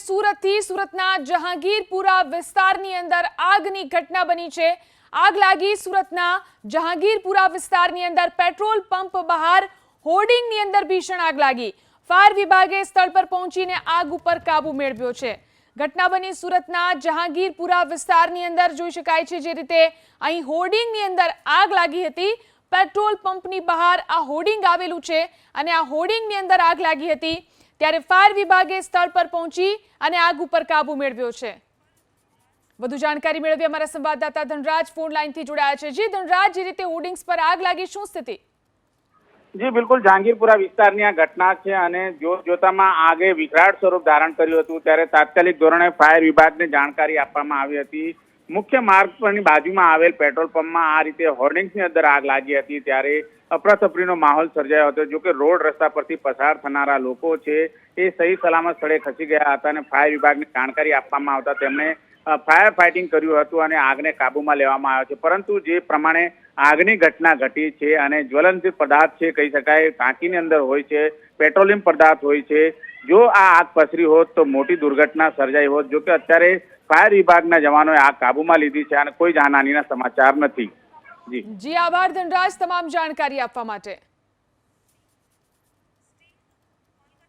સુરતથી સુરતના જહાંગીરપુરા વિસ્તારની અંદર આગની ઘટના બની છે। આગ લાગી સુરતના જહાંગીરપુરા વિસ્તારની અંદર પેટ્રોલ પંપ બહાર હોર્ડિંગની અંદર ભીષણ આગ લાગી। ફાયર વિભાગે સ્થળ પર પહોંચીને આગ ઉપર કાબુ મેળવ્યો છે। ઘટના બની સુરતના જહાંગીરપુરા વિસ્તારની અંદર જોઈ શકાય છે જે રીતે અહીં હોર્ડિંગની અંદર આગ લાગી હતી। પેટ્રોલ પંપની બહાર આ હોર્ડિંગ આવેલું છે અને આ હોર્ડિંગની અંદર આગ લાગી હતી ત્યારે ફાયર વિભાગે સ્થળ પર પહોંચી અને આગ ઉપર કાબુ મેળવ્યો છે। વધુ જાણકારી મેળવી અમારા સંવાદદાતા ધનરાજ ફોન લાઈનથી જોડાયા છે। જી ધનરાજ, જે રીતે હોર્ડિંગ્સ પર આગ લાગી, શું સ્થિતિ? જી બિલકુલ, જહાંગીરપુરા વિસ્તારની આ ઘટના છે અને જોતામાં આગે વિકરાળ સ્વરૂપ ધારણ કર્યું હતું ત્યારે તાત્કાલિક ધોરણે ફાયર વિભાગને જાણકારી આપવામાં આવી હતી। મુખ્ય માર્ગ પરની બાજુમાં આવેલ પેટ્રોલ પંપમાં આ રીતે હોર્ડિંગ્સની અંદર આગ લાગી હતી ત્યારે અફરાતફરીનો માહોલ સર્જાયો હતો। જો કે રોડ રસ્તા પરથી પસાર થનારા લોકો છે એ સહી સલામત સ્થળે ખસી ગયા હતા અને ફાયર વિભાગને જાણકારી આપવામાં આવતા તેમણે ફાયર ફાઇટિંગ કર્યું હતું અને આગને કાબૂમાં લેવામાં આવ્યો છે। પરંતુ જે પ્રમાણે આગની ઘટના ઘટી છે અને જ્વલનશીલ પદાર્થ છે કહી શકાય, ટાંકીની અંદર હોય છે, પેટ્રોલિયમ પદાર્થ હોય છે, જો આ આગ પસરી હોત તો મોટી દુર્ઘટના સર્જાઈ હોત। જો કે અત્યારે ફાયર વિભાગના જવાનોએ આગ કાબૂમાં લીધી છે અને કોઈ જાનહાનિના સમાચાર નથી। જી આભાર ધનરાજ તમામ જાણકારી આપવા માટે।